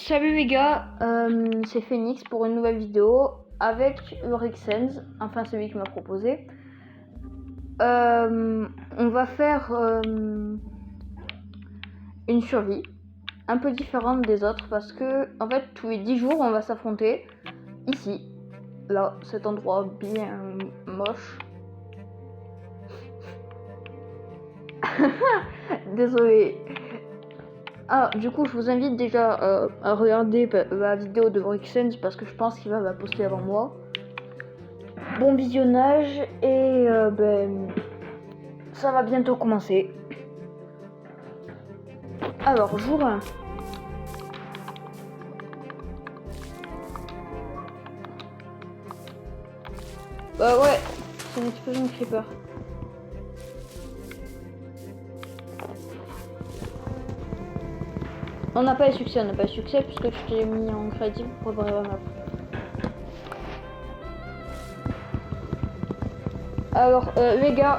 Salut les gars, c'est Phoenix pour une nouvelle vidéo avec Urixens, enfin celui qui m'a proposé. On va faire une survie un peu différente des autres parce que en fait tous les 10 jours on va s'affronter ici, là, cet endroit bien moche. Désolé. Ah, du coup, je vous invite déjà à regarder la vidéo de Urixens parce que je pense qu'il va la poster avant moi. Bon visionnage et ça va bientôt commencer. Alors, jour 1. Ouais, c'est une explosion de creeper. On n'a pas eu succès, puisque je t'ai mis en créatif pour préparer la map. Alors, les gars,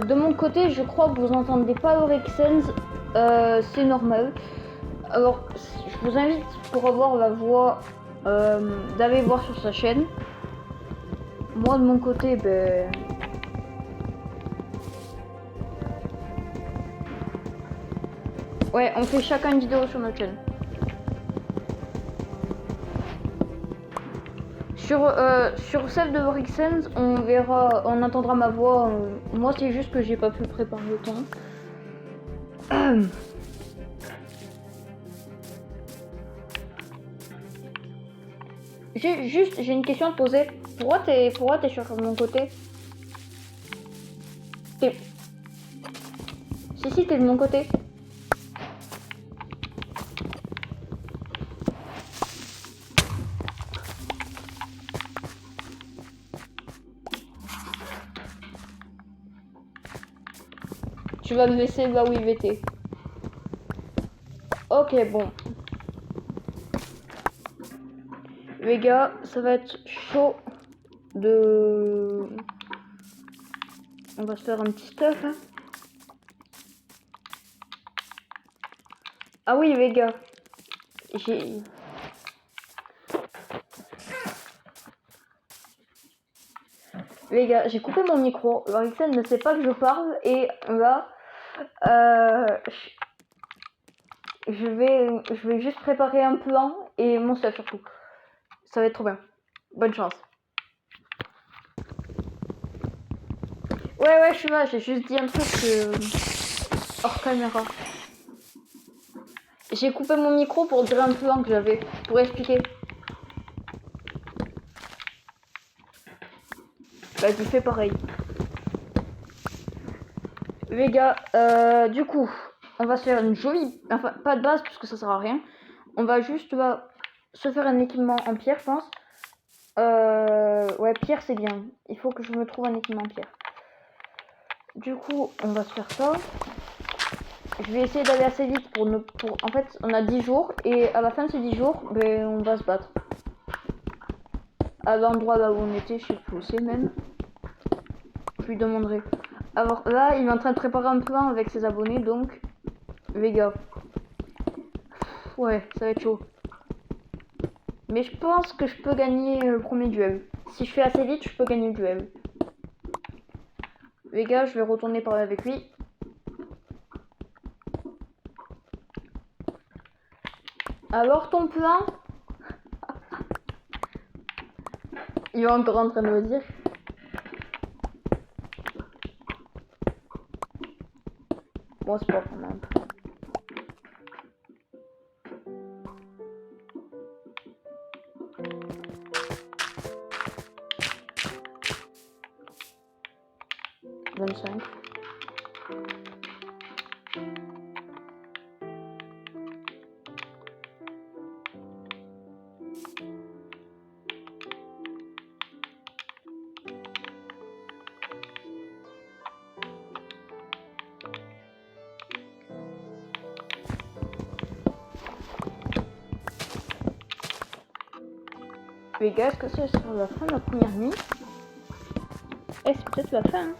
de mon côté, je crois que vous entendez pas Urixens, c'est normal. Alors, je vous invite pour avoir la voix d'aller voir sur sa chaîne. Moi, de mon côté, ouais, on fait chacun une vidéo sur notre chaîne. Sur celle de Urixens, on verra, on entendra ma voix. Moi, c'est juste que j'ai pas pu préparer le temps. J'ai une question à te poser. Pourquoi t'es sur mon côté? Si, t'es de mon côté. Tu vas me laisser là où il était. Ok, bon. Les gars, ça va être chaud de... On va se faire un petit stuff. Hein. Ah oui, les gars. Les gars, j'ai coupé mon micro. Urixens ne sait pas que je parle et là... je vais juste préparer un plan et mon stuff surtout. Ça va être trop bien. Bonne chance. Ouais, je suis là. J'ai juste dit un truc hors caméra. J'ai coupé mon micro pour dire un plan que j'avais. Pour expliquer. Vas-y, fais pareil. Les gars, du coup, on va se faire une jolie... Enfin, pas de base, parce que ça sert à rien. On va juste se faire un équipement en pierre, je pense. Ouais, pierre, c'est bien. Il faut que je me trouve un équipement en pierre. Du coup, on va se faire ça. Je vais essayer d'aller assez vite pour... En fait, on a 10 jours. Et à la fin de ces 10 jours, on va se battre. À l'endroit là où on était, je sais plus où c'est même. Je lui demanderai. Alors là, il est en train de préparer un plan avec ses abonnés, donc... Les gars. Ouais, ça va être chaud. Mais je pense que je peux gagner le premier duel. Si je fais assez vite, je peux gagner le duel. Les gars, je vais retourner parler avec lui. Alors ton plan? Il est encore en train de me dire. Bon, c'est pas quand même. Les gars, est-ce que c'est sur la fin de la première nuit? Eh, c'est peut-être la fin. Hein.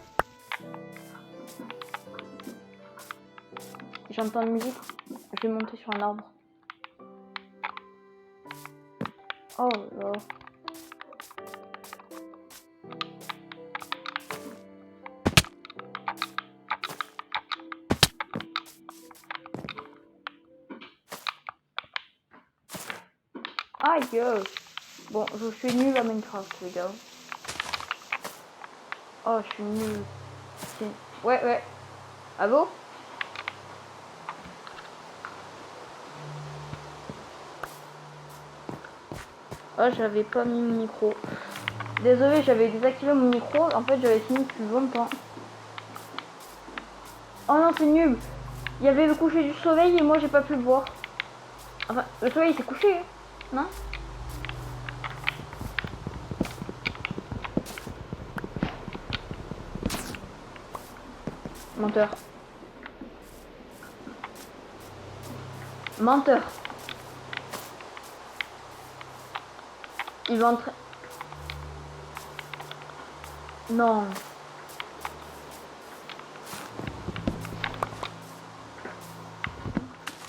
J'entends une musique. Je vais monter sur un arbre. Oh là. Aïe. Bon, je suis nul à Minecraft, les gars. Oh, je suis nul. Ouais. Ah bon? Oh, j'avais pas mis mon micro. Désolé, j'avais désactivé mon micro. En fait, j'avais fini depuis longtemps. Oh non, c'est nul. Il y avait le coucher du soleil et moi, j'ai pas pu le voir. Enfin, le soleil s'est couché, non? Menteur. Menteur. Il va entrer. Non.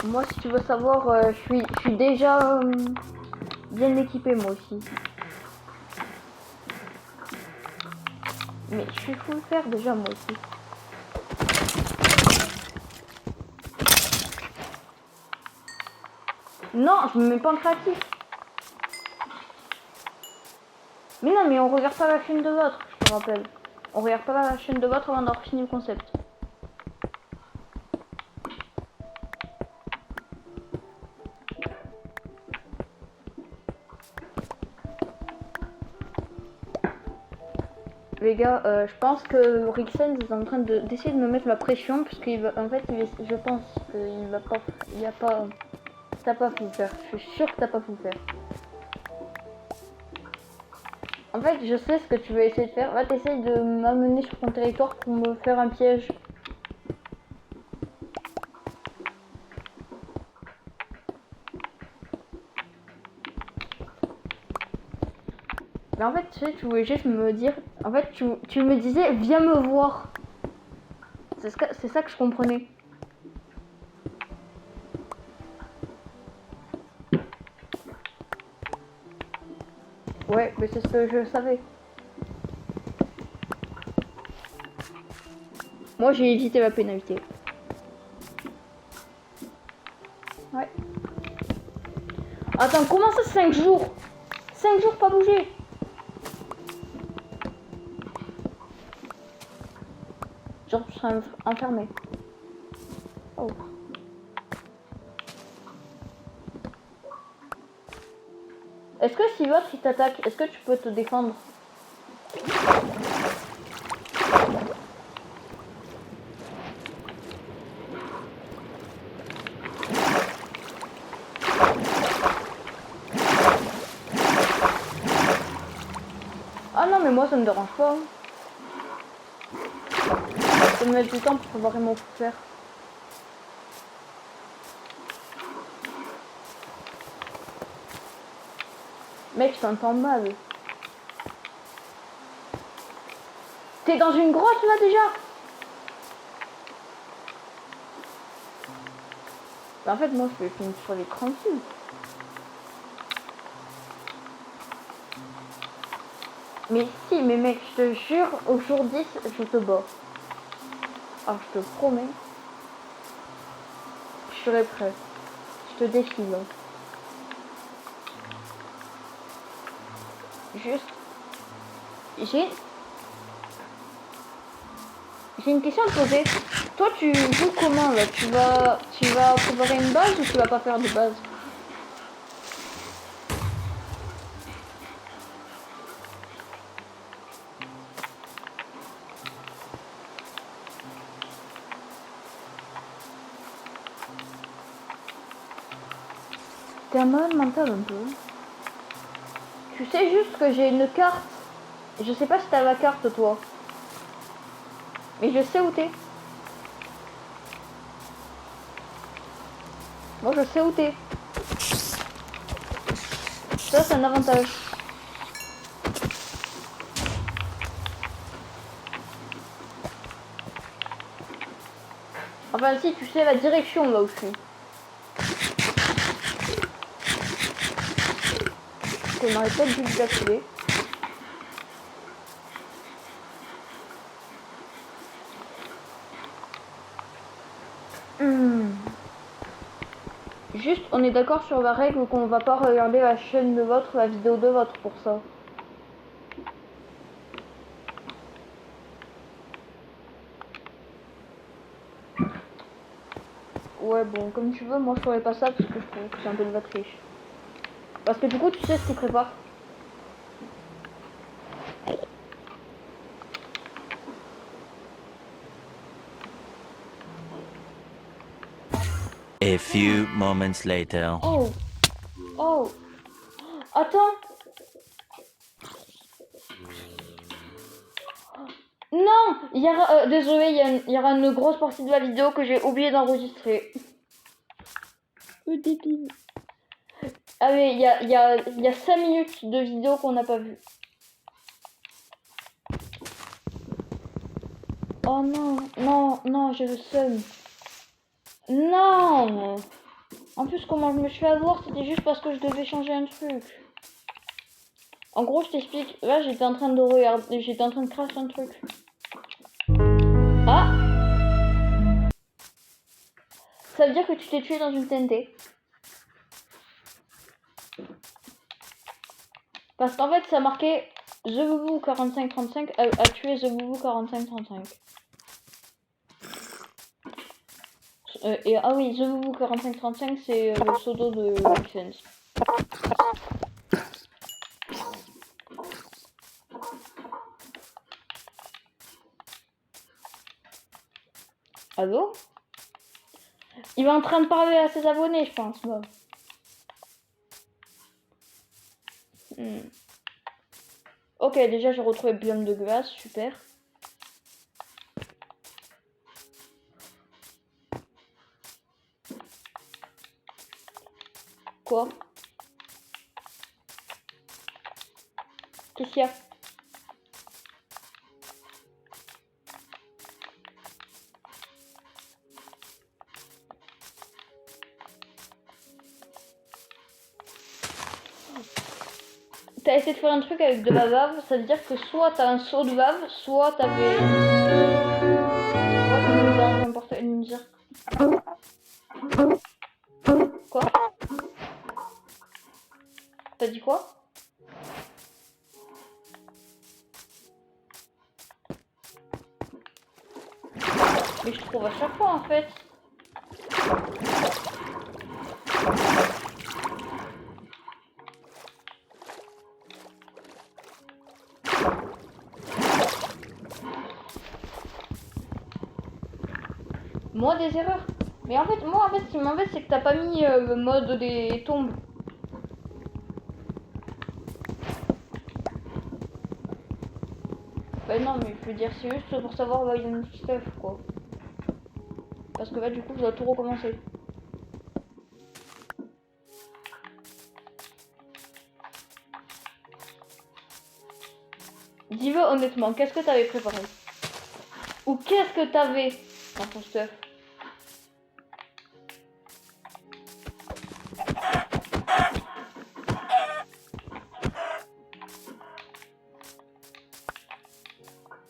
Moi, si tu veux savoir, je suis déjà bien équipé, moi aussi. Mais je suis full faire déjà, moi aussi. Non, je me mets pas en créatif. Mais non, mais on regarde pas la chaîne de l'autre, je te rappelle. On regarde pas la chaîne de l'autre avant d'avoir fini le concept. Les gars, je pense que Rixen est en train d'essayer de me mettre la pression puisqu'il va, en fait, je pense qu'il va pas, il a pas, t'as pas pu le faire. Je suis sûre que t'as pas pu le faire. En fait, je sais ce que tu veux essayer de faire. Va t'essayer de m'amener sur ton territoire pour me faire un piège. Mais en fait, tu sais, tu voulais juste me dire... En fait, tu me disais, viens me voir. C'est ça que je comprenais. Ouais, mais c'est ce que je savais. Moi, j'ai évité la pénalité. Ouais. Attends, comment ça 5 jours? 5 jours pas bouger. Genre, tu seras enfermé. Oh. Est-ce que si l'autre il t'attaque, est-ce que tu peux te défendre? Ah non, mais moi ça me dérange pas. Ça me met du temps pour savoir comment faire. Mec, je t'entends mal. T'es dans une grotte là déjà? Bah, en fait, moi je vais finir sur l'écran dessus. Mais si, mais mec, je te jure, au jour 10, je te bats. Alors je te promets. Je serai prêt. Je te défie là. Juste. J'ai une question à te poser. Toi, tu joues comment là? Tu vas préparer une base ou tu vas pas faire de base? T'es un malade mental un peu. Tu sais juste que j'ai une carte. Je sais pas si t'as la carte toi. Mais je sais où t'es. Moi je sais où t'es. Ça c'est un avantage. Enfin si tu sais la direction là où je suis. qu'on n'arrête pas de désactiver. Juste, on est d'accord sur la règle qu'on va pas regarder la chaîne de votre, la vidéo de votre pour ça. Ouais, bon, comme tu veux, moi je ferais pas ça parce que je trouve que c'est un peu de la triche. Parce que du coup, tu sais ce qu'il prépare. A few moments later. Oh! Oh! Attends! Non! Désolé, il y aura une grosse partie de la vidéo que j'ai oublié d'enregistrer. Le débile. Ah mais il y a 5 minutes de vidéo qu'on n'a pas vu. Oh non, non, non, j'ai le seum. Non! En plus, comment je me suis fait avoir, c'était juste parce que je devais changer un truc. En gros, je t'explique. Là, j'étais en train de regarder, j'étais en train de cracher un truc. Ah! Ça veut dire que tu t'es tué dans une TNT. Parce qu'en fait, ça marquait The Boubou 4535 a tué The Boubou 4535. Et ah oui, The Boubou 4535, c'est le pseudo de Defense. Allô? Il est en train de parler à ses abonnés, je pense. Bon. Ok, déjà j'ai retrouvé le biome de glace, super. Quoi? Qu'est-ce qu'il y a? T'as essayé de faire un truc avec de la lave, ça veut dire que soit t'as un seau de lave, soit t'avais... Ouais, comme dans un portail ninja. Quoi? T'as dit quoi? Mais je trouve à chaque fois en fait. Moi des erreurs. Mais en fait, moi en fait, ce qui m'embête c'est que t'as pas mis le mode des tombes. Bah non mais je veux dire c'est juste pour savoir où il y a une stuff quoi. Parce que là du coup je dois tout recommencer. Dis-le honnêtement, qu'est-ce que t'avais préparé? Ou qu'est-ce que t'avais dans ton stuff?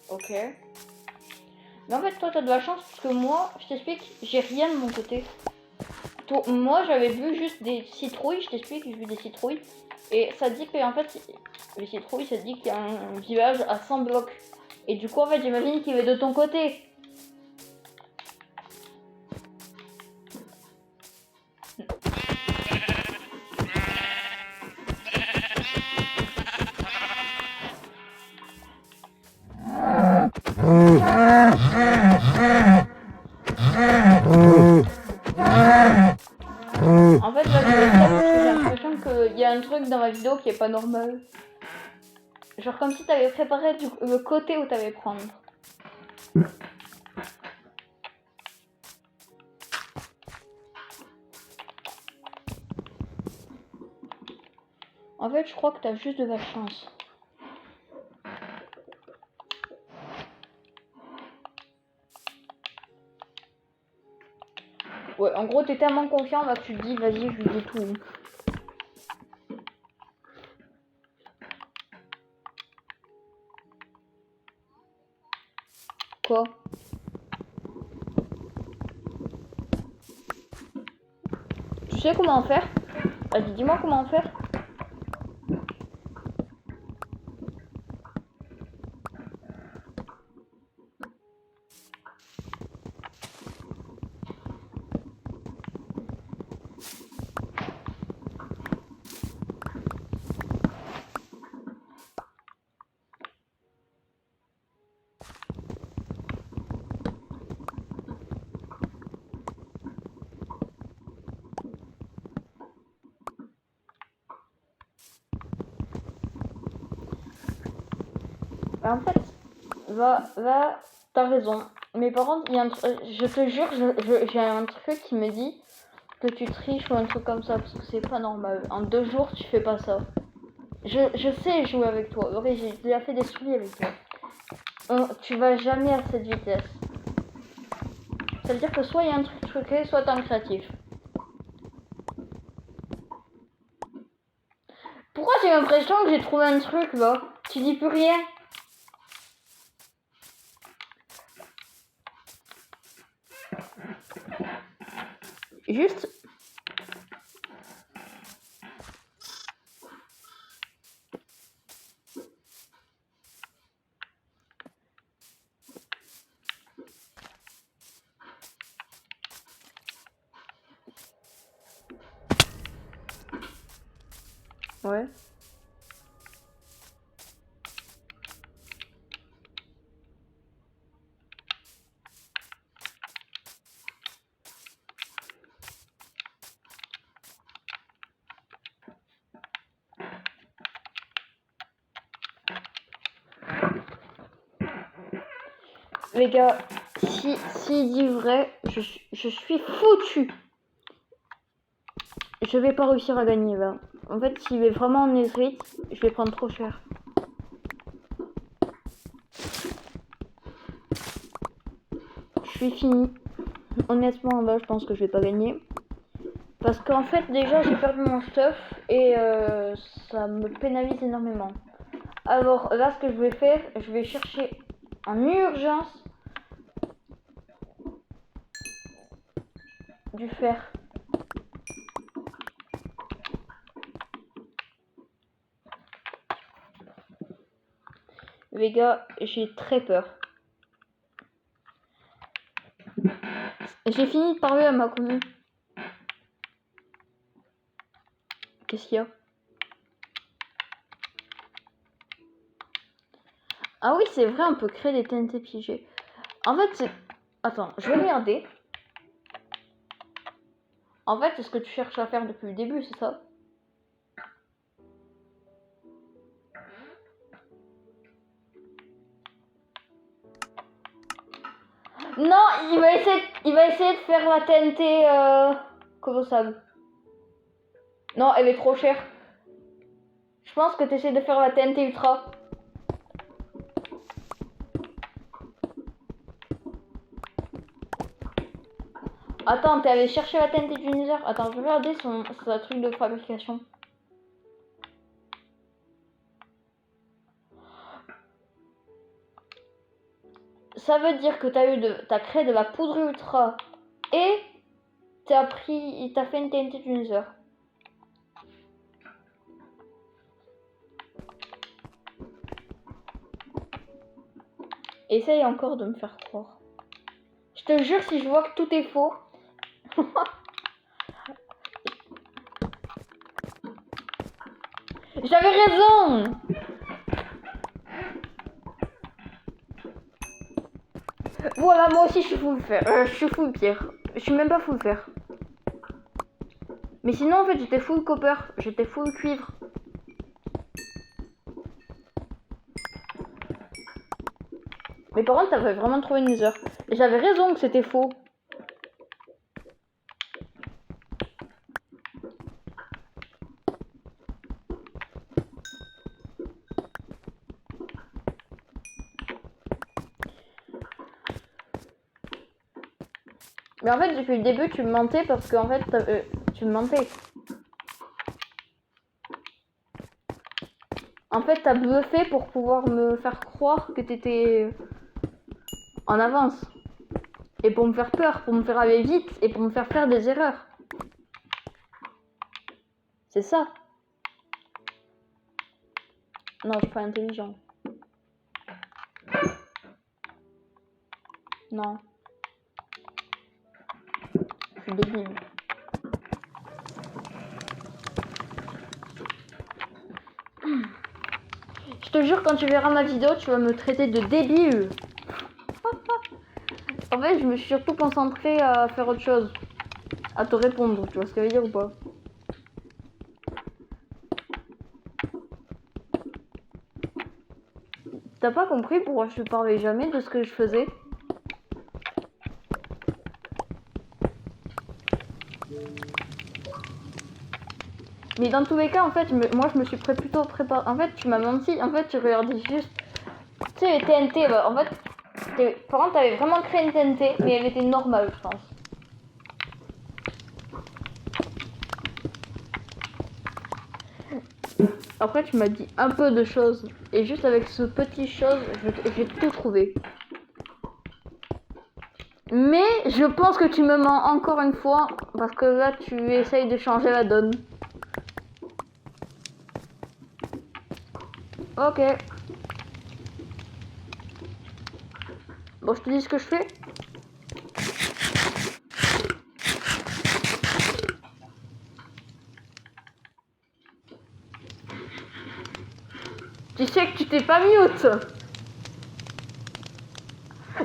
Ok. Mais en fait toi t'as de la chance parce que moi, je t'explique, j'ai rien de mon côté. Moi j'avais vu juste des citrouilles, je t'explique, j'ai vu des citrouilles. Et ça dit que en fait, les citrouilles ça dit qu'il y a un village à 100 blocs. Et du coup en fait j'imagine qu'il est de ton côté. En fait là j'ai l'impression qu'il y a un truc dans ma vidéo qui est pas normal. Genre comme si t'avais préparé le côté où t'allais prendre. En fait je crois que t'as juste de la chance. Ouais, en gros, t'es tellement confiant là que tu te dis, vas-y, je lui dis tout. Quoi? Tu sais comment faire? Vas-y, dis-moi comment faire. En fait, t'as raison. Mais par contre, il y a je te jure, j'ai un truc qui me dit que tu triches ou un truc comme ça, parce que c'est pas normal. En 2 jours, tu fais pas ça. Je sais jouer avec toi. Ok, j'ai déjà fait des souris avec toi. Tu vas jamais à cette vitesse. Ça veut dire que soit il y a un truc truqué, soit t'es un créatif. Pourquoi j'ai l'impression que j'ai trouvé un truc là? Tu dis plus rien? Juste. Ouais. Les gars, si dit vrai, je suis foutu. Je vais pas réussir à gagner là. En fait, s'il est vraiment en Netherite, je vais prendre trop cher. Je suis fini. Honnêtement, là, je pense que je vais pas gagner. Parce qu'en fait, déjà, j'ai perdu mon stuff et ça me pénalise énormément. Alors là, ce que je vais faire, je vais chercher en urgence du fer. Les gars, j'ai très peur. J'ai fini de parler à ma commune. Qu'est-ce qu'il y a? Ah oui, c'est vrai, on peut créer des TNT piégés. En fait, c'est... Attends, je vais regarder. En fait, c'est ce que tu cherches à faire depuis le début, c'est ça? Non, il va essayer de faire la TNT colossale. Non, elle est trop chère. Je pense que tu essaies de faire la TNT ultra. Attends, t'es allé chercher la TNT du Nether? Attends, je vais regarder son truc de fabrication. Ça veut dire que t'as créé de la poudre ultra et t'as fait une TNT du Nether. Essaye encore de me faire croire. Je te jure, si je vois que tout est faux. J'avais raison. Voilà, moi aussi je suis full fer. Je suis full pierre. Je suis même pas full fer. Mais sinon, en fait, j'étais full copper. J'étais full cuivre. Mais par contre, t'avais vraiment trouvé une nether. Et j'avais raison que c'était faux. Mais en fait, depuis le début, tu me mentais parce qu'en fait, tu me mentais. En fait, t'as bluffé pour pouvoir me faire croire que t'étais en avance. Et pour me faire peur, pour me faire aller vite et pour me faire des erreurs. C'est ça. Non, je suis pas intelligent. Non. Je suis débile. Je te jure, quand tu verras ma vidéo, tu vas me traiter de débile. En fait, je me suis surtout concentrée à faire autre chose. À te répondre, tu vois ce que je veux dire ou pas? T'as pas compris pourquoi je parlais jamais de ce que je faisais? Mais dans tous les cas, en fait, moi je me suis plutôt préparée. En fait, tu m'as menti. En fait, tu regardais juste. Tu sais, les TNT, bah, en fait, par contre, t'avais vraiment créé une TNT, mais elle était normale, je pense. Après, tu m'as dit un peu de choses. Et juste avec ce petit chose, j'ai tout trouvé. Mais je pense que tu me mens encore une fois. Parce que là, tu essayes de changer la donne. Ok. Bon, je te dis ce que je fais. Tu sais que tu t'es pas mute.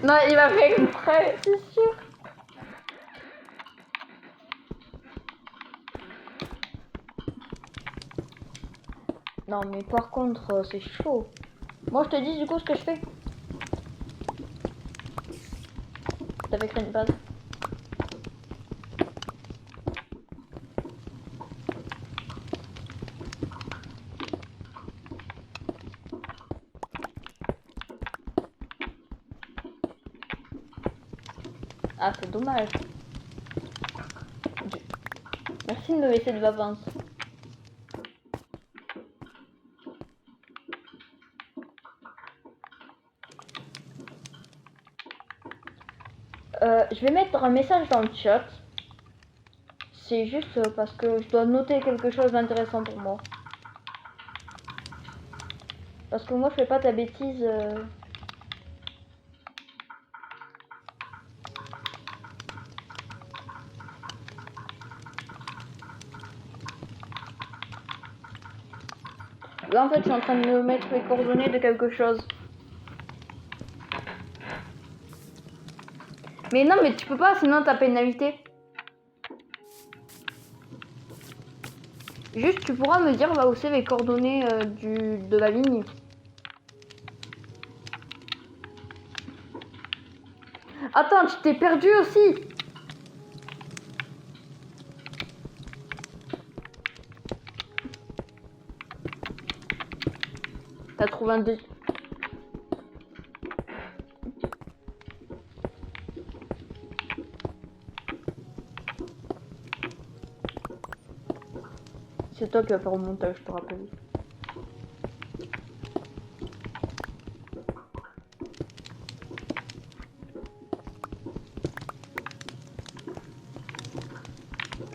Non, il m'a fait exprès, c'est sûr. Non, mais par contre, c'est chaud. Moi, je te dis du coup ce que je fais. T'avais créé une base. Ah, c'est dommage. Merci de me laisser de l'avance. Je vais mettre un message dans le chat. C'est juste parce que je dois noter quelque chose d'intéressant pour moi. Parce que moi, je fais pas ta bêtise. Là, en fait, je suis en train de me mettre les coordonnées de quelque chose. Mais non, mais tu peux pas, sinon t'as pénalité. Juste, tu pourras me dire où c'est les coordonnées de la ligne. Attends, tu t'es perdu aussi. T'as trouvé un deux. C'est toi qui vas faire au montage, je te rappelle.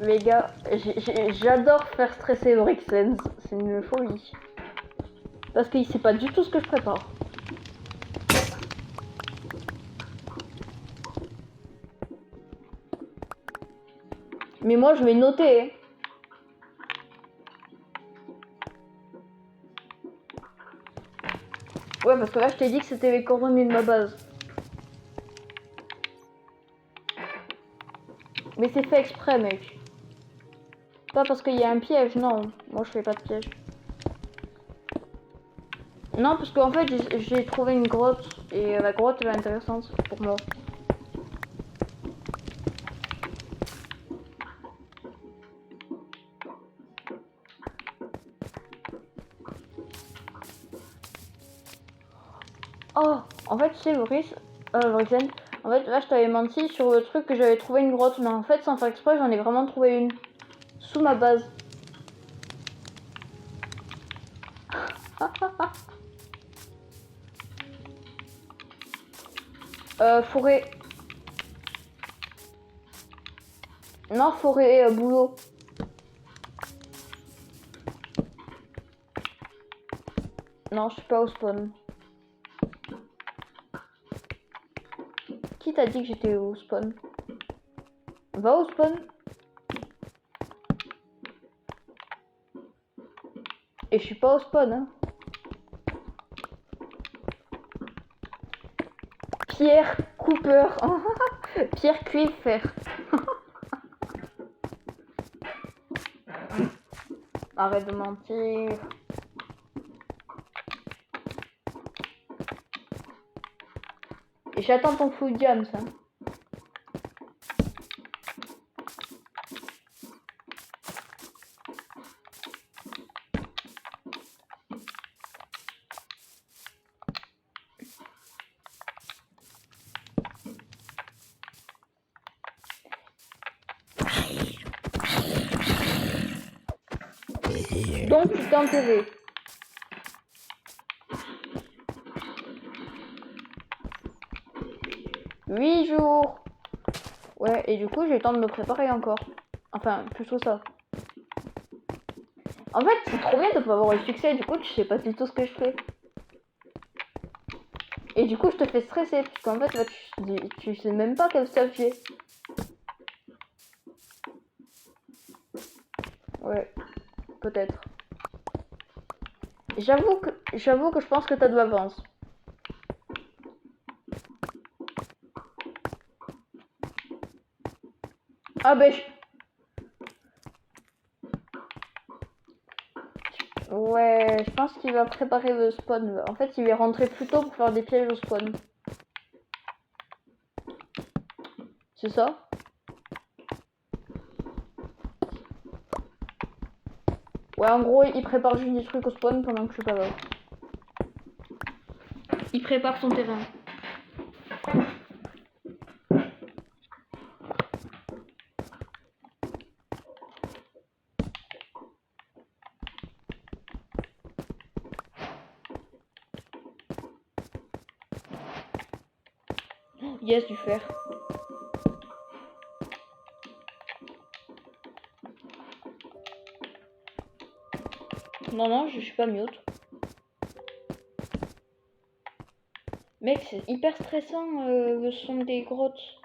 Les gars, j'adore faire stresser Orixens, c'est une folie. Parce qu'il sait pas du tout ce que je prépare. Mais moi je vais noter. Hein. Ouais, parce que là je t'ai dit que c'était les coordonnées de ma base. Mais c'est fait exprès, mec. Pas parce qu'il y a un piège, non. Moi je fais pas de piège. Non, parce qu'en fait j'ai trouvé une grotte et la grotte elle est intéressante pour moi. Oh, en fait, tu sais, Brixen, en fait, là, je t'avais menti sur le truc que j'avais trouvé une grotte, mais en fait, sans faire exprès, j'en ai vraiment trouvé une. Sous ma base. Forêt. Non, forêt, boulot. Non, je suis pas au spawn. Qui t'a dit que j'étais au spawn? Va au spawn. Et je suis pas au spawn, hein. Pierre Cooper. Pierre cuivre fer. Arrête de mentir. Et j'attends ton full diam, ça. Donc tu t'es enterré. Huit jours. Ouais, et du coup j'ai le temps de me préparer encore. Enfin, plutôt ça. En fait, c'est trop bien de pas avoir le succès, du coup tu sais pas du tout ce que je fais. Et du coup je te fais stresser, parce qu'en fait là, tu sais même pas quel stuff j'ai. Ouais, peut-être. J'avoue que je pense que t'as de l'avance. Ah ben ouais, je pense qu'il va préparer le spawn. En fait, il va rentrer plus tôt pour faire des pièges au spawn. C'est ça? Ouais, en gros, il prépare juste des trucs au spawn pendant que je suis pas là. Il prépare son terrain. Yes, du fer. Non, non, je suis pas mute. Mec, c'est hyper stressant le son des grottes.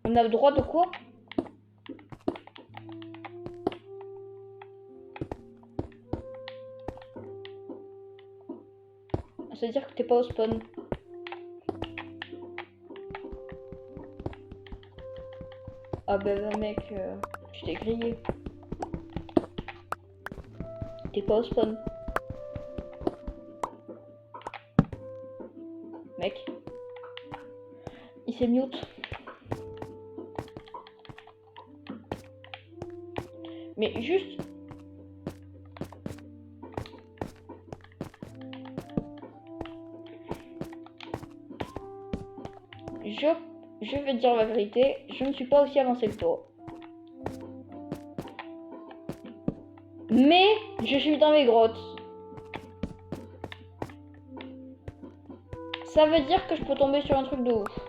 On a le droit de quoi? Ça veut dire que t'es pas au spawn. Ah bah mec, je t'ai grillé. T'es pas au spawn. Mec. Il s'est mute. Mais juste... Je vais te dire la vérité, je ne suis pas aussi avancé que toi. Mais je suis dans les grottes. Ça veut dire que je peux tomber sur un truc de ouf.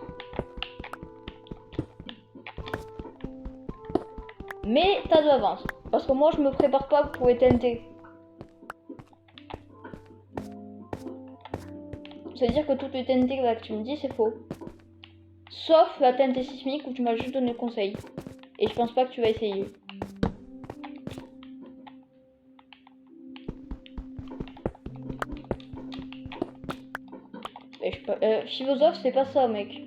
Mais t'as de l'avance. Parce que moi je me prépare pas pour les TNT. Ça veut dire que toutes les TNT là que tu me dis c'est faux. Sauf la TNT sismique où tu m'as juste donné conseil. Et je pense pas que tu vas essayer. Et philosophe c'est pas ça mec.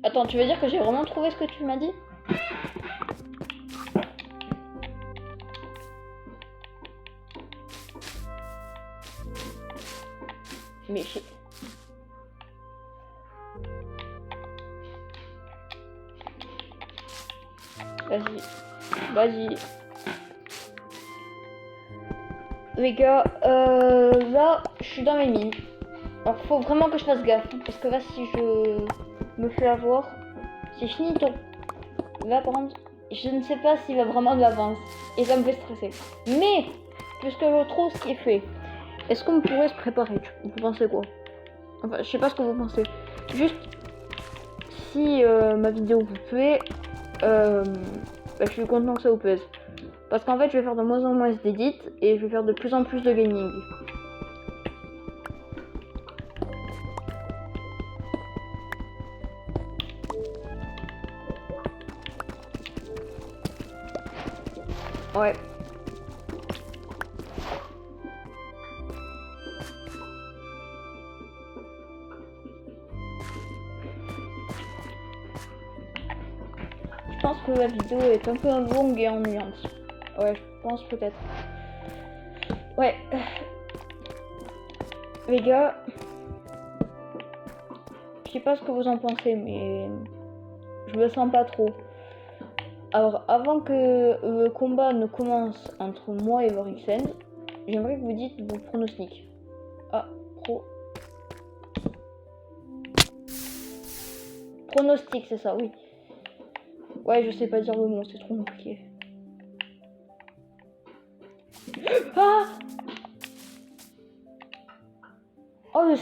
Attends, tu veux dire que j'ai vraiment trouvé ce que tu m'as dit? Mais vas-y. Vas-y. Les gars, là, je suis dans mes mines. Alors, faut vraiment que je fasse gaffe. Parce que là, si je me fais avoir, c'est finito. Là, par contre, je ne sais pas s'il va vraiment de l'avance. Et ça me fait stresser. Mais, puisque je trouve ce qui est fait, est-ce qu'on pourrait se préparer? Vous pensez quoi? Enfin, je sais pas ce que vous pensez. Juste, si ma vidéo vous plaît, bah, je suis content que ça vous plaise. Parce qu'en fait, je vais faire de moins en moins d'édits et je vais faire de plus en plus de gaming. Ouais. Je pense que la vidéo est un peu longue et ennuyante. Ouais, je pense peut-être. Ouais. Les gars, je sais pas ce que vous en pensez, mais je me sens pas trop. Alors, avant que le combat ne commence entre moi et Vorixen, j'aimerais que vous dites vos pronostics. Ah, pronostic, c'est ça, oui. Ouais, je sais pas dire le mot, c'est trop compliqué. Ah! Oh, le...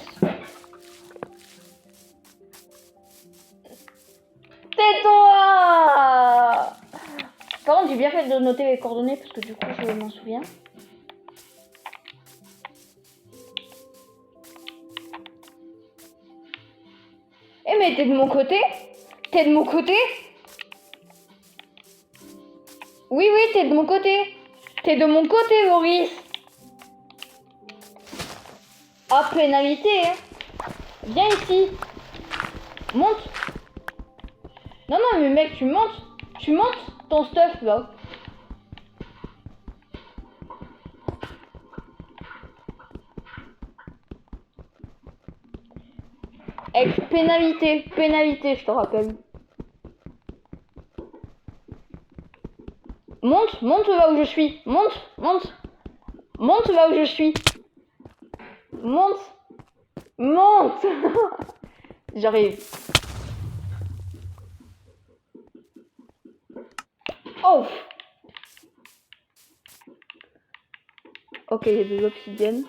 Tais-toi! Par contre, j'ai bien fait de noter les coordonnées parce que du coup, je m'en souviens. Eh mais t'es de mon côté? T'es de mon côté? Oui, oui, t'es de mon côté. T'es de mon côté, Maurice. Ah, pénalité, hein. Viens ici. Monte. Non, non, mais mec, tu montes. Tu montes ton stuff, là. Avec pénalité. Pénalité, je te rappelle. Monte, monte là où je suis. Monte, monte. Monte là où je suis. Monte. Monte. J'arrive. Oh. Ok, il y a de l'obsidienne.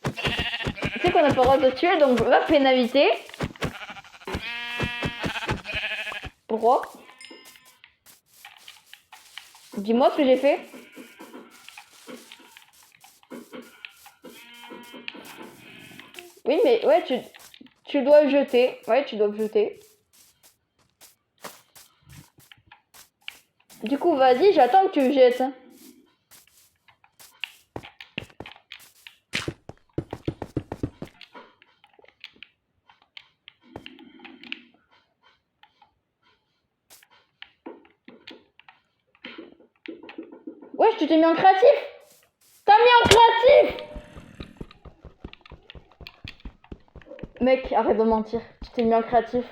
Tu sais qu'on n'a pas le droit de tuer, donc la pénalité. Pourquoi? Dis-moi ce que j'ai fait. Oui, mais ouais, tu dois le jeter. Ouais, tu dois le jeter. Du coup, vas-y, j'attends que tu le jettes. Ouais, tu t'es mis en créatif. T'as mis en créatif. Mec, arrête de mentir. Tu t'es mis en créatif.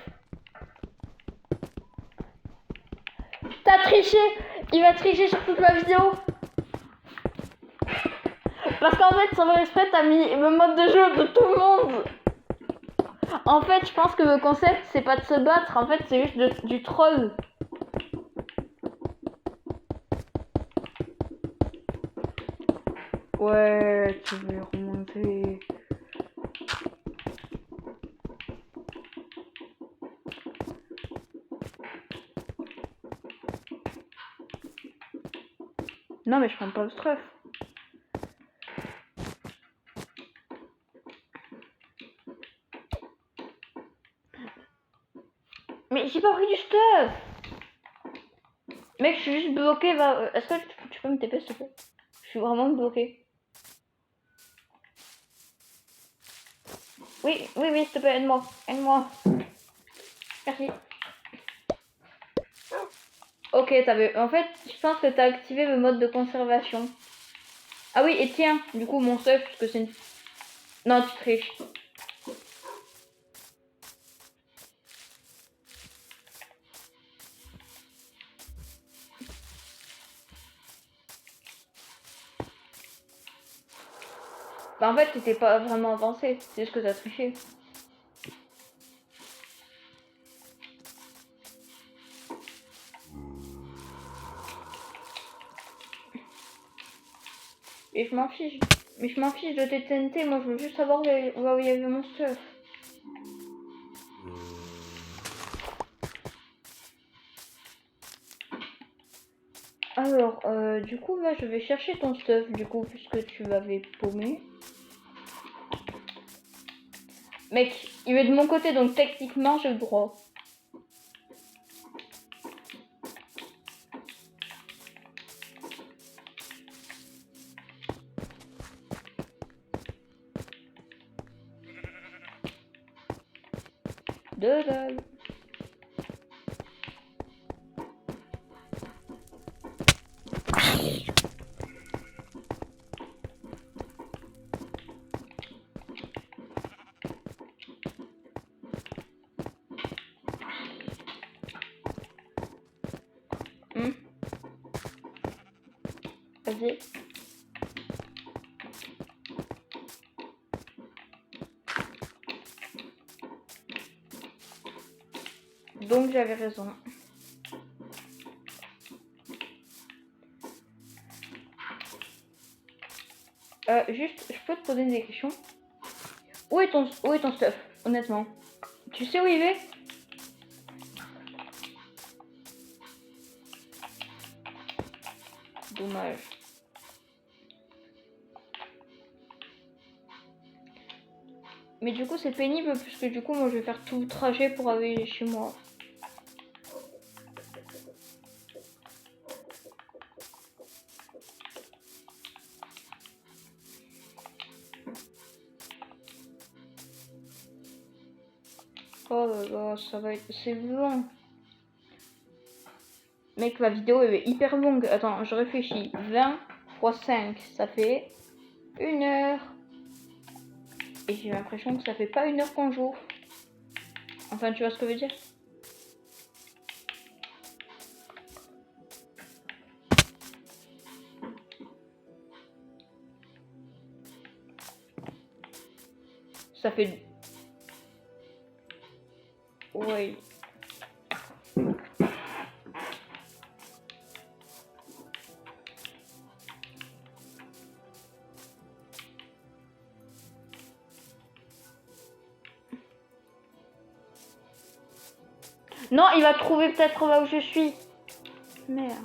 T'as triché. Il va tricher sur toute la vidéo. Parce qu'en fait, sans respect, t'as mis le mode de jeu de tout le monde. En fait, je pense que le concept, c'est pas de se battre. En fait, c'est juste du troll. Ouais, tu veux remonter. Non, mais je prends pas le stress. Mais j'ai pas pris du stuff. Mec, je suis juste bloqué. Est-ce que tu peux me TP s'il te plaît? Je suis vraiment bloqué. Oui, oui, oui, s'il te plaît, aide-moi. Aide-moi. Merci. Ok, en fait, je pense que t'as activé le mode de conservation. Ah oui, et tiens, du coup, mon stuff, parce que c'est une... Non, tu triches. Enfin, en fait, t'étais pas vraiment avancé. C'est juste que t'as triché. Et je m'en fiche. Mais je m'en fiche de tes TNT. Moi, je veux juste savoir où il y avait mon stuff. Alors, du coup, là, je vais chercher ton stuff, du coup, puisque tu l'avais paumé. Mec, il est de mon côté, donc techniquement, j'ai le droit. De dalle. Vas-y. Donc j'avais raison. Juste, je peux te poser des questions? Où est ton stuff, honnêtement? Tu sais où il est? Dommage. Mais du coup c'est pénible puisque du coup moi je vais faire tout le trajet pour aller chez moi. Oh là là, ça va être... C'est long. Mec, la vidéo elle est hyper longue. Attends, je réfléchis. 20 fois 5, ça fait 1 heure. Et j'ai l'impression que ça fait pas 1 heure qu'on joue. Enfin, tu vois ce que je veux dire? Ça fait... Ouais. Non, il va trouver peut-être là où je suis. Merde.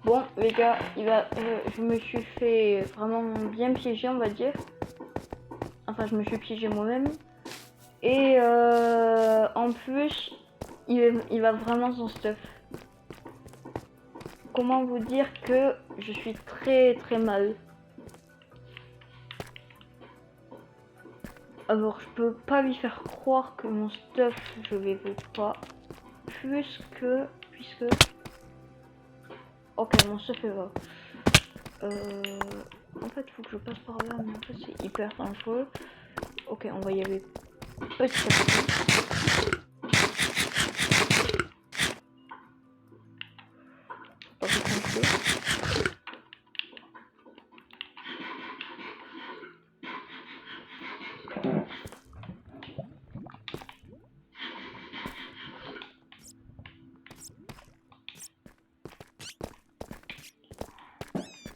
Bon, les gars, je me suis fait vraiment bien piéger, on va dire. Enfin, je me suis piégé moi-même. Et en plus, il va vraiment son stuff. Comment vous dire que je suis très très mal. Alors, je peux pas lui faire croire que mon stuff, je vais pas. Puisque... Ok, mon stuff est là. En fait, faut que je passe par là, mais en fait, c'est hyper dangereux. Ok, on va y aller petit à petit. Pas tout compris.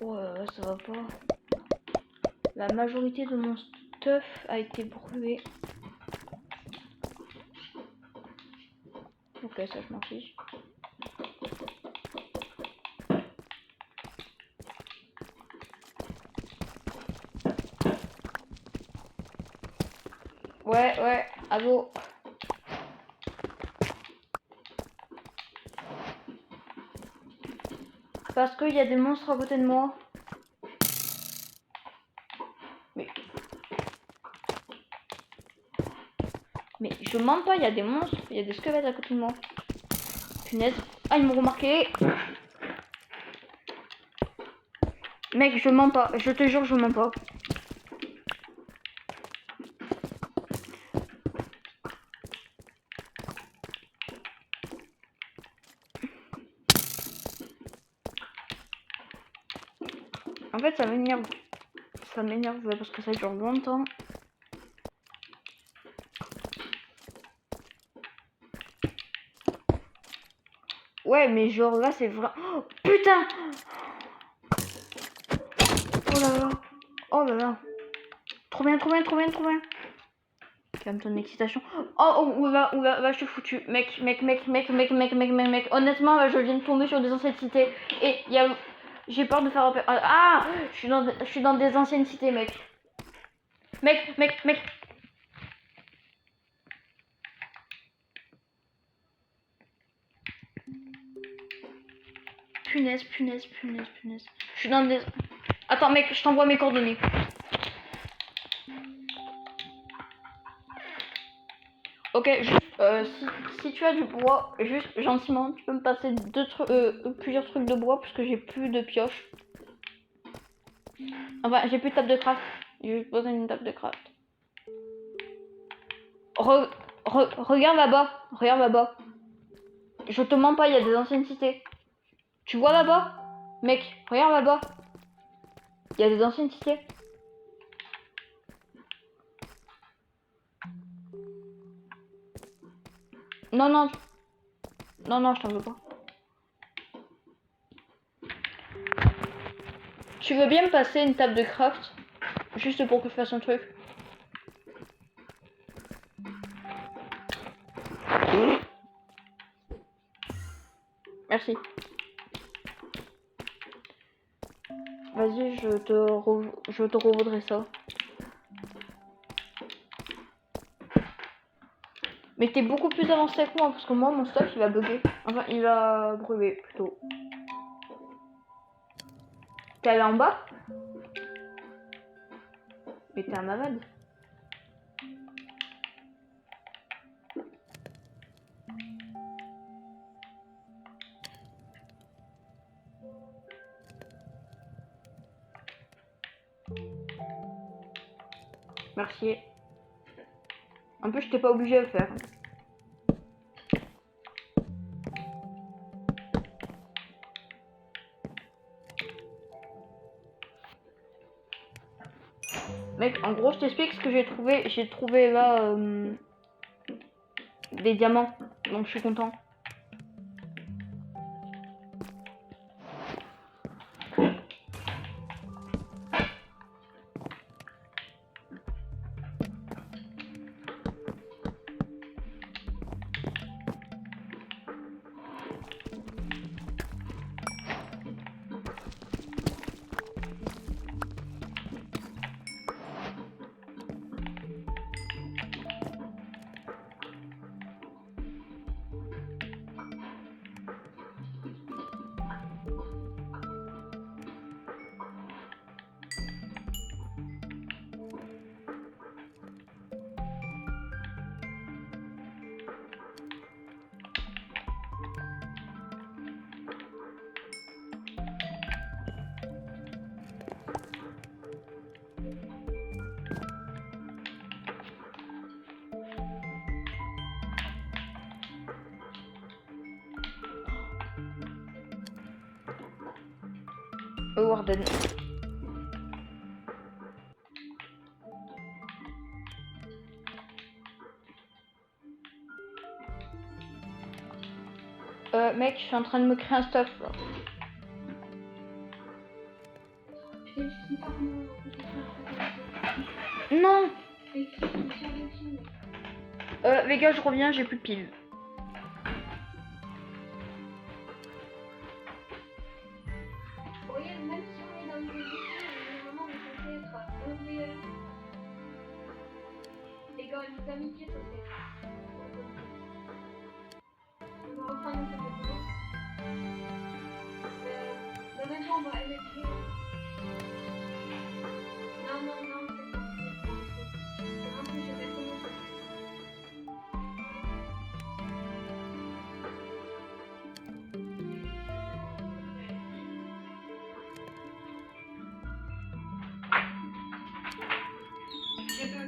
Ouais, ça va pas. La majorité de mon stuff a été brûlé. Ok, ça je m'en fiche. Ouais, allô. Parce qu'il y a des monstres à côté de moi. Mais je mens pas, il y a des monstres, il y a des squelettes à côté de moi. Punaise. Ah, ils m'ont remarqué. Mec, je mens pas, je te jure, je mens pas. En fait, ça m'énerve. Ça m'énerve parce que ça dure longtemps. Ouais, mais genre là, c'est vrai. Oh, putain! Oh là là. Oh là là. Trop bien, trop bien, trop bien, trop bien. Calme ton excitation. Oh, oula, je suis foutu. Mec. Honnêtement, là, je viens de tomber sur des anciennes cités. Et il y a... J'ai peur de faire appel. Ah! Je suis dans des anciennes cités, mec. Mec. Punaise. Je suis dans des... Attends, mec, je t'envoie mes coordonnées. Ok, juste, si tu as du bois, juste gentiment, tu peux me passer plusieurs trucs de bois parce que j'ai plus de pioche. Enfin, j'ai plus de table de craft. J'ai juste besoin d'une table de craft. Regarde là-bas. Je te mens pas, il y a des anciennes cités. Tu vois là-bas? Mec, regarde là-bas. Il y a des anciennes cités. Non, je t'en veux pas. Tu veux bien me passer une table de craft? Juste pour que je fasse un truc. Merci. Vas-y, je te revaudrai ça. Mais t'es beaucoup plus avancé que moi parce que moi mon stuff il va bugger. Enfin il va brûler plutôt. T'es allé en bas? Mais t'es un malade. Merci. En plus, je t'ai pas obligé à le faire. Mec, en gros, je t'explique ce que j'ai trouvé. J'ai trouvé là des diamants. Donc, je suis content. Warden. Mec, je suis en train de me créer un stuff là. Non. Les gars, je reviens, j'ai plus de piles.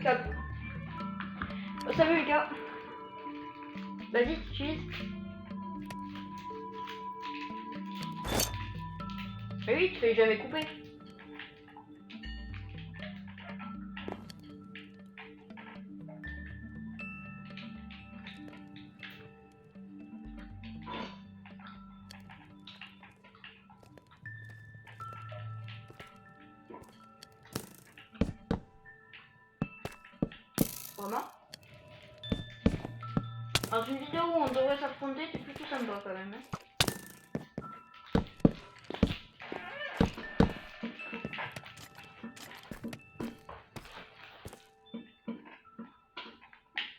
câble. Oh, salut les gars. Vas-y, tu utilises. Mais oui, tu fais jamais couper. Vraiment. Dans une vidéo où on devrait s'affronter, c'est plutôt sympa quand même. Hein.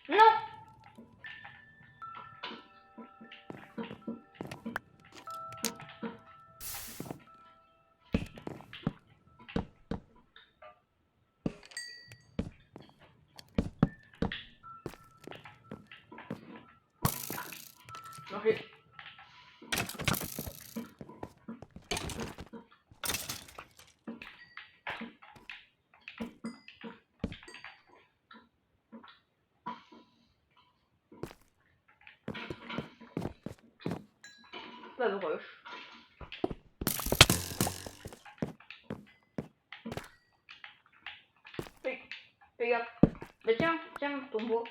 Non. Ok. Pas de rush. Fais gaffe. Bah tiens, tiens ton bois.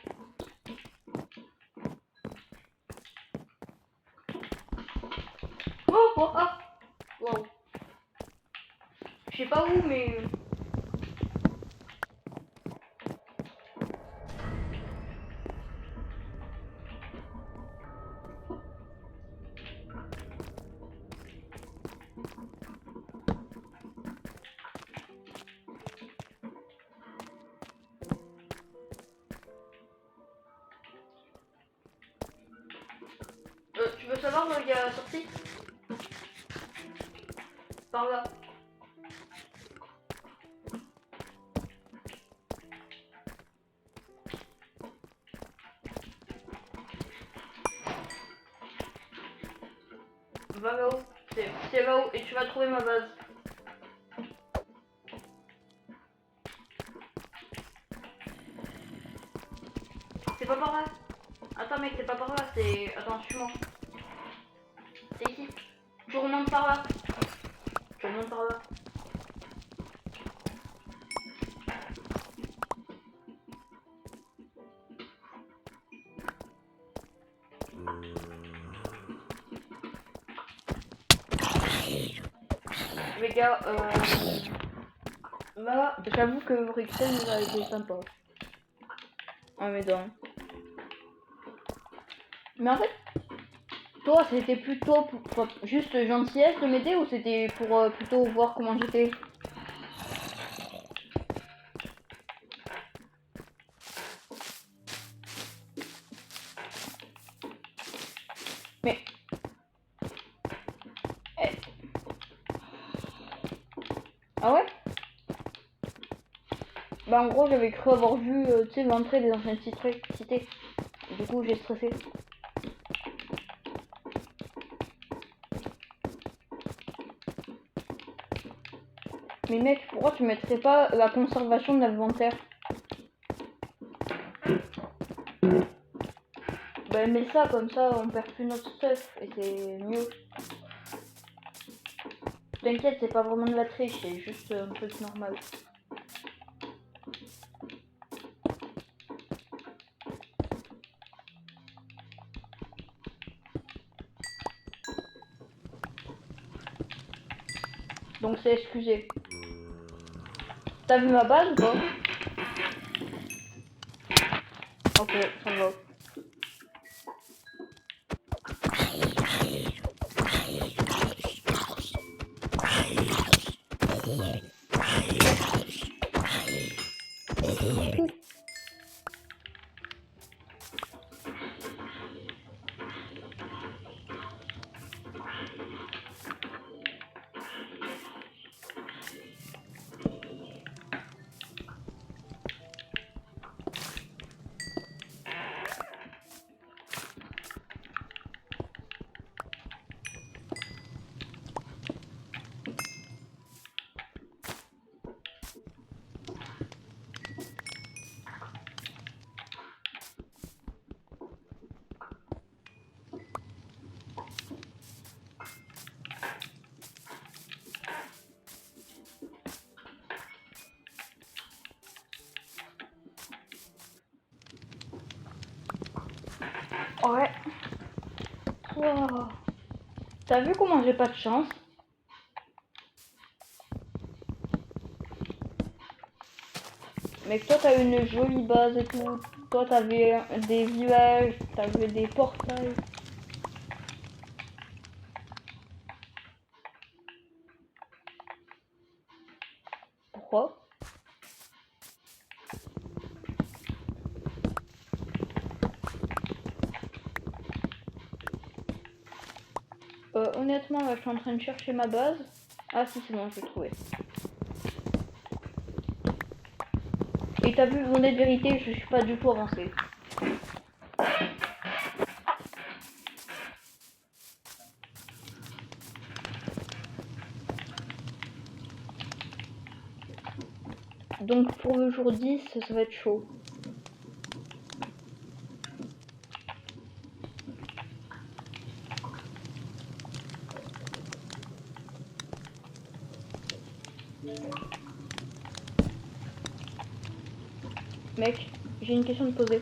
Oh, oh, ah. Wow. Je sais pas où, mais... tu veux savoir où il y a la sortie? Par là. Va là-haut. C'est là-haut et tu vas trouver ma base. C'est pas par là. Attends mec, c'est pas par là, c'est... Attends, suis-moi. C'est ici. Tu remontes par là. Tu remontes par là. Les gars, là, j'avoue que Rixen il a été sympa. En m'aidant. Mais en fait, toi, c'était plutôt pour juste gentillesse de m'aider ou c'était pour plutôt voir comment j'étais? Mais... Eh. Ah ouais? Bah en gros, j'avais cru avoir vu, tu sais, l'entrée des anciennes cités. Du coup, j'ai stressé. Mais mec, pourquoi tu mettrais pas la conservation de l'inventaire? Bah mets ça, comme ça on perd plus notre stuff et c'est mieux. T'inquiète, c'est pas vraiment de la triche, c'est juste un truc normal. Donc c'est excusé. T'as vu ma base ou pas? Ok, ça va. Ouais. Wow. T'as vu comment j'ai pas de chance? Mec, toi t'as une jolie base et tout. Toi t'avais des villages, t'avais des portails. Pourquoi? Honnêtement, là, je suis en train de chercher ma base. Ah si, c'est bon, je l'ai trouvé. Et t'as vu, mon de vérité, je suis pas du tout avancé. Donc pour le jour 10, ça va être chaud. Mec, j'ai une question à te poser.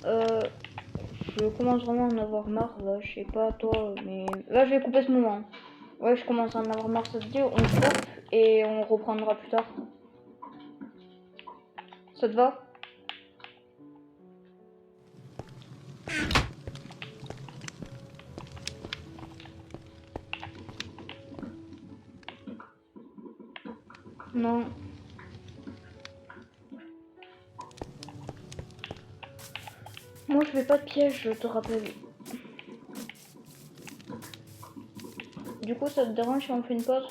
Je commence vraiment à en avoir marre, là, je sais pas toi, mais là je vais couper ce moment. Ouais, je commence à en avoir marre, ça te dit, on coupe et on reprendra plus tard. Ça te va? Non. Moi je fais pas de piège, je te rappelle. Du coup, ça te dérange si on fait une pause?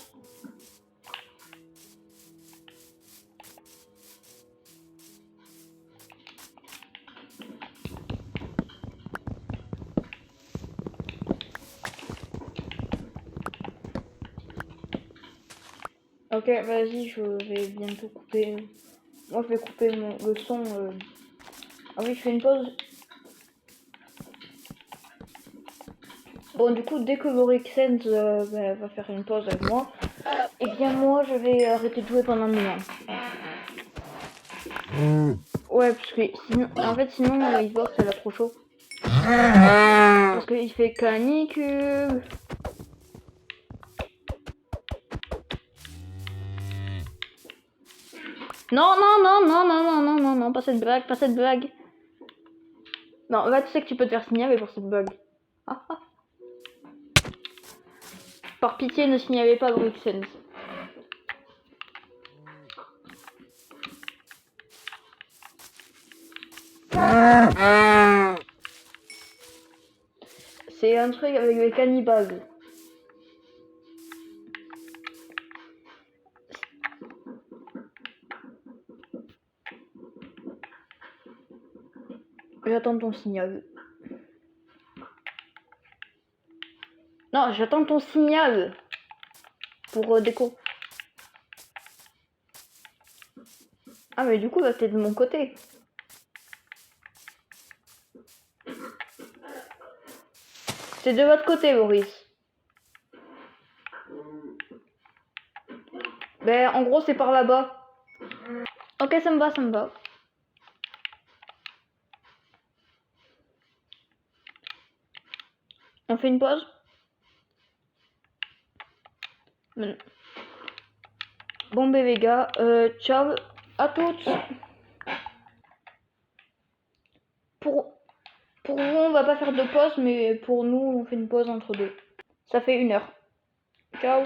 Ok, vas-y, je vais bientôt couper. Moi je vais couper le son. Ah oui, je fais une pause. Bon, du coup, dès que Vorixens va faire une pause avec moi, et bien moi je vais arrêter de jouer pendant un moment. Ouais, parce que sinon, en fait, sinon, Xbox elle a trop chaud. Parce qu'il fait canicule. Non, non, non, non, non, non, non, non, non, pas cette blague, pas cette blague. Non, là, tu sais que tu peux te faire signaler pour cette blague. Ah, ah. Par pitié, ne signalez pas Vorixens. C'est un truc avec les cannibales. J'attends ton signal. Non, j'attends ton signal. Pour déco. Ah, mais du coup, là, t'es de mon côté. C'est de votre côté, Boris. Ben, en gros, c'est par là-bas. Ok, ça me va, ça me va. On fait une pause? Bon, ben, les gars, ciao à toutes. Pour vous, on va pas faire de pause, mais pour nous, on fait une pause entre deux. Ça fait 1 heure. Ciao.